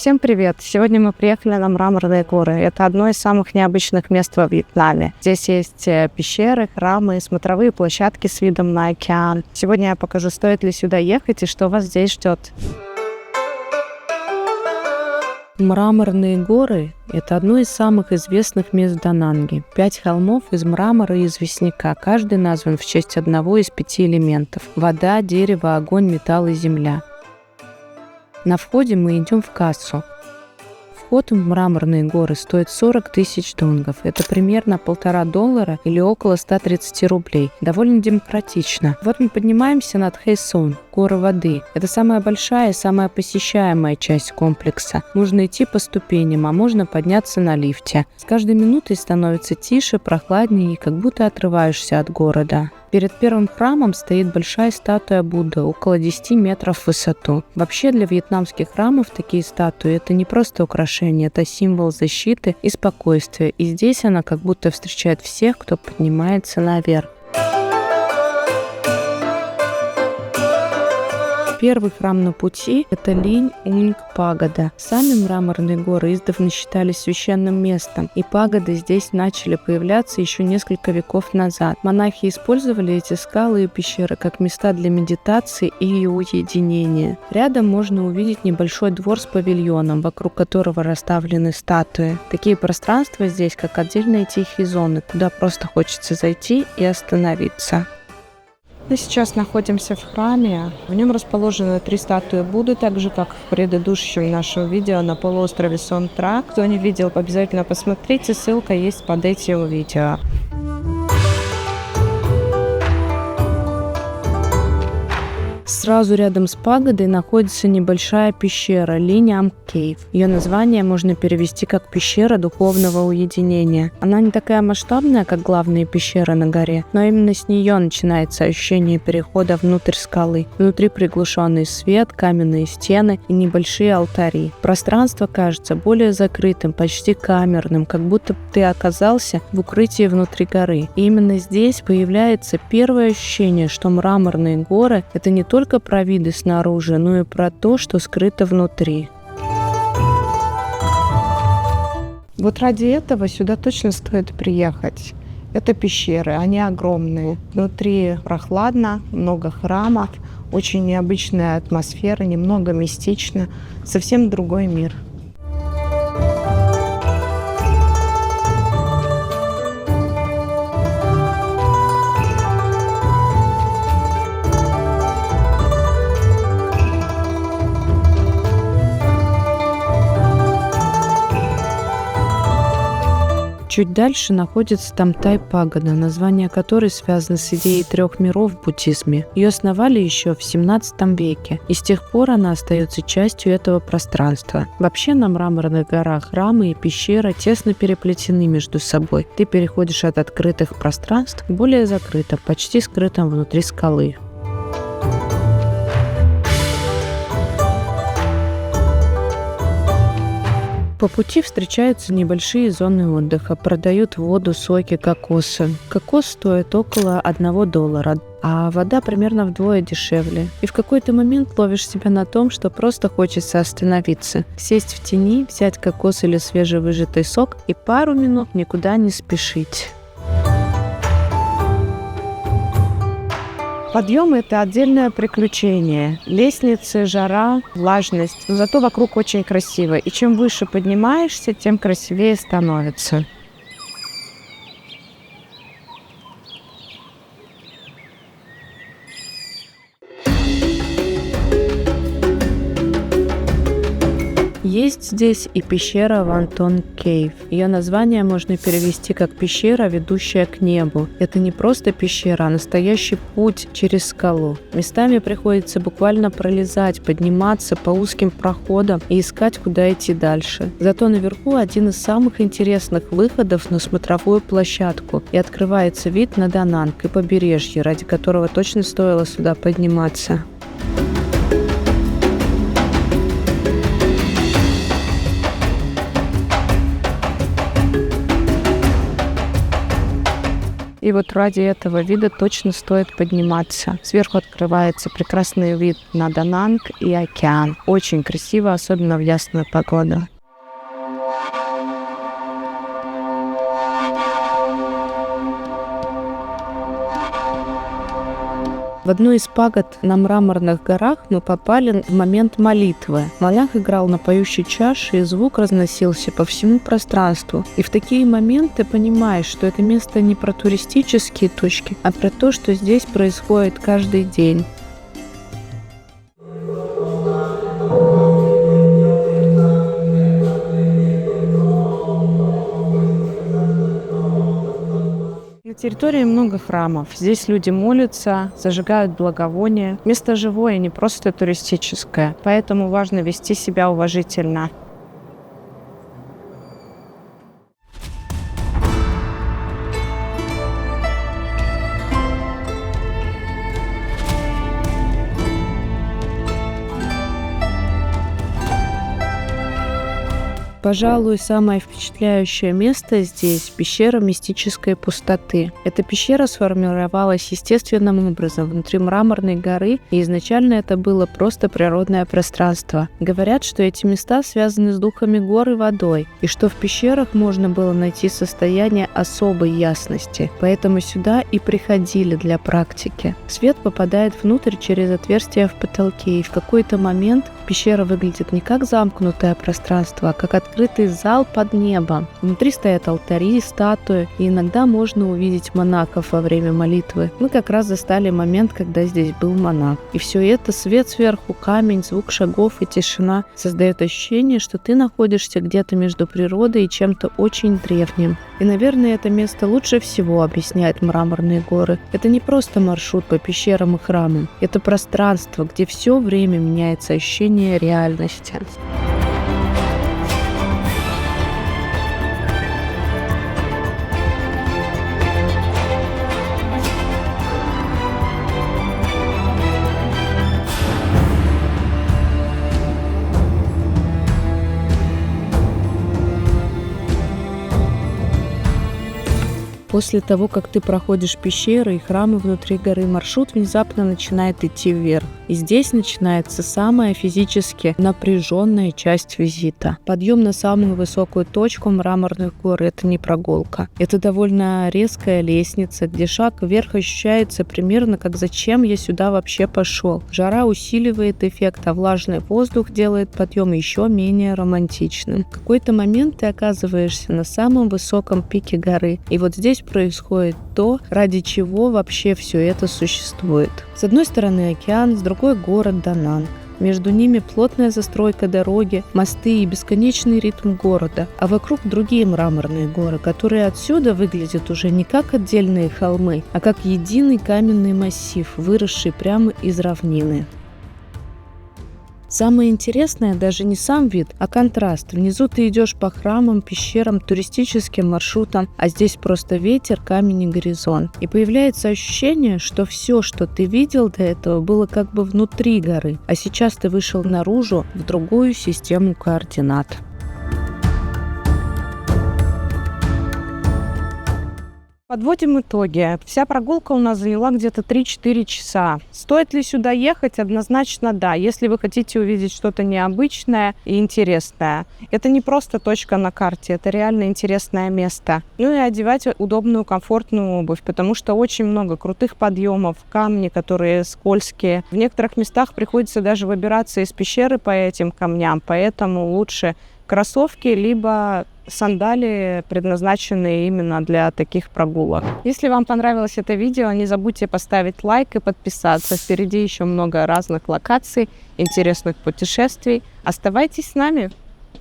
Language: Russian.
Всем привет! Сегодня мы приехали на Мраморные горы. Это одно из самых необычных мест во Вьетнаме. Здесь есть пещеры, храмы, смотровые площадки с видом на океан. Сегодня я покажу, стоит ли сюда ехать и что вас здесь ждет. Мраморные горы – это одно из самых известных мест Дананги. 5 холмов из мрамора и известняка, каждый назван в честь одного из 5 элементов – вода, дерево, огонь, металл и земля. На входе мы идем в кассу. Вход в Мраморные горы стоит 40 тысяч донгов. Это примерно $1,5 или около 130 рублей. Довольно демократично. Вот мы поднимаемся над Хэйсон, горы воды. Это самая большая и самая посещаемая часть комплекса. Можно идти по ступеням, а можно подняться на лифте. С каждой минутой становится тише, прохладнее и как будто отрываешься от города. Перед первым храмом стоит большая статуя Будды, около 10 метров в высоту. Вообще для вьетнамских храмов такие статуи – это не просто украшение, это символ защиты и спокойствия. И здесь она как будто встречает всех, кто поднимается наверх. Первый храм на пути – это Линь-Унг-пагода. Сами Мраморные горы издавна считались священным местом, и пагоды здесь начали появляться еще несколько веков назад. Монахи использовали эти скалы и пещеры как места для медитации и уединения. Рядом можно увидеть небольшой двор с павильоном, вокруг которого расставлены статуи. Такие пространства здесь как отдельные тихие зоны, куда просто хочется зайти и остановиться. Мы сейчас находимся в храме. В нем расположены 3 статуи Будды, так же, как в предыдущем нашем видео на полуострове Сон-Тра. Кто не видел, обязательно посмотрите, ссылка есть под этим видео. Сразу рядом с пагодой находится небольшая пещера Линь-Ам Кейв. Ее название можно перевести как «пещера духовного уединения». Она не такая масштабная, как главные пещеры на горе, но именно с нее начинается ощущение перехода внутрь скалы. Внутри приглушенный свет, каменные стены и небольшие алтари. Пространство кажется более закрытым, почти камерным, как будто ты оказался в укрытии внутри горы. И именно здесь появляется первое ощущение, что Мраморные горы – это не только про виды снаружи, но и про то, что скрыто внутри. Вот ради этого сюда точно стоит приехать. Это пещеры, они огромные. Внутри прохладно, много храмов, очень необычная атмосфера, немного мистично, совсем другой мир. Чуть дальше находится Тамтай-пагода, название которой связано с идеей 3 миров в буддизме. Ее основали еще в 17 веке, и с тех пор она остается частью этого пространства. Вообще на Мраморных горах храмы и пещеры тесно переплетены между собой. Ты переходишь от открытых пространств к более закрытым, почти скрытым внутри скалы. По пути встречаются небольшие зоны отдыха, продают воду, соки, кокосы. Кокос стоит около $1, а вода примерно вдвое дешевле. И в какой-то момент ловишь себя на том, что просто хочется остановиться, сесть в тени, взять кокос или свежевыжатый сок и пару минут никуда не спешить. Подъем – это отдельное приключение. Лестницы, жара, влажность. Но зато вокруг очень красиво. И чем выше поднимаешься, тем красивее становится. Есть здесь и пещера Вантон Кейв. Ее название можно перевести как «пещера, ведущая к небу». Это не просто пещера, а настоящий путь через скалу. Местами приходится буквально пролезать, подниматься по узким проходам и искать, куда идти дальше. Зато наверху один из самых интересных выходов на смотровую площадку, и открывается вид на Дананг и побережье, ради которого точно стоило сюда подниматься. И И вот ради этого вида точно стоит подниматься. Сверху открывается прекрасный вид на Дананг и океан. Очень красиво, особенно в ясную погоду. В одну из пагод на Мраморных горах мы попали в момент молитвы. Монах играл на поющей чаше, и звук разносился по всему пространству. И в такие моменты понимаешь, что это место не про туристические точки, а про то, что здесь происходит каждый день. На территории много храмов. Здесь люди молятся, зажигают благовония. Место живое, не просто туристическое, поэтому важно вести себя уважительно. Пожалуй, самое впечатляющее место здесь – пещера мистической пустоты. Эта пещера сформировалась естественным образом внутри Мраморной горы, и изначально это было просто природное пространство. Говорят, что эти места связаны с духами гор и водой, и что в пещерах можно было найти состояние особой ясности. Поэтому сюда и приходили для практики. Свет попадает внутрь через отверстия в потолке, и в какой-то момент пещера выглядит не как замкнутое пространство, а как открытый зал под небом. Внутри стоят алтари, статуи, и иногда можно увидеть монахов во время молитвы. Мы как раз застали момент, когда здесь был монах. И все это, свет сверху, камень, звук шагов и тишина, создает ощущение, что ты находишься где-то между природой и чем-то очень древним. И, наверное, это место лучше всего объясняет Мраморные горы. Это не просто маршрут по пещерам и храмам. Это пространство, где все время меняется ощущение реальности. После того, как ты проходишь пещеры и храмы внутри горы, маршрут внезапно начинает идти вверх. И здесь начинается самая физически напряженная часть визита. Подъем на самую высокую точку Мраморных гор – это не прогулка. Это довольно резкая лестница, где шаг вверх ощущается примерно как «зачем я сюда вообще пошел?». Жара усиливает эффект, а влажный воздух делает подъем еще менее романтичным. В какой-то момент ты оказываешься на самом высоком пике горы. И вот здесь происходит то, ради чего вообще все это существует. С одной стороны океан, с другой город Дананг. Между ними плотная застройка дороги, мосты и бесконечный ритм города, а вокруг другие Мраморные горы, которые отсюда выглядят уже не как отдельные холмы, а как единый каменный массив, выросший прямо из равнины. Самое интересное даже не сам вид, а контраст. Внизу ты идешь по храмам, пещерам, туристическим маршрутам, а здесь просто ветер, камень и горизонт. И появляется ощущение, что все, что ты видел до этого, было как бы внутри горы, а сейчас ты вышел наружу в другую систему координат. Подводим итоги. Вся прогулка у нас заняла где-то 3-4 часа. Стоит ли сюда ехать? Однозначно да, если вы хотите увидеть что-то необычное и интересное. Это не просто точка на карте, это реально интересное место. Ну и одевать удобную, комфортную обувь, потому что очень много крутых подъемов, камни, которые скользкие. В некоторых местах приходится даже выбираться из пещеры по этим камням, поэтому лучше кроссовки, либо сандалии, предназначенные именно для таких прогулок. Если вам понравилось это видео, не забудьте поставить лайк и подписаться. Впереди еще много разных локаций, интересных путешествий. Оставайтесь с нами!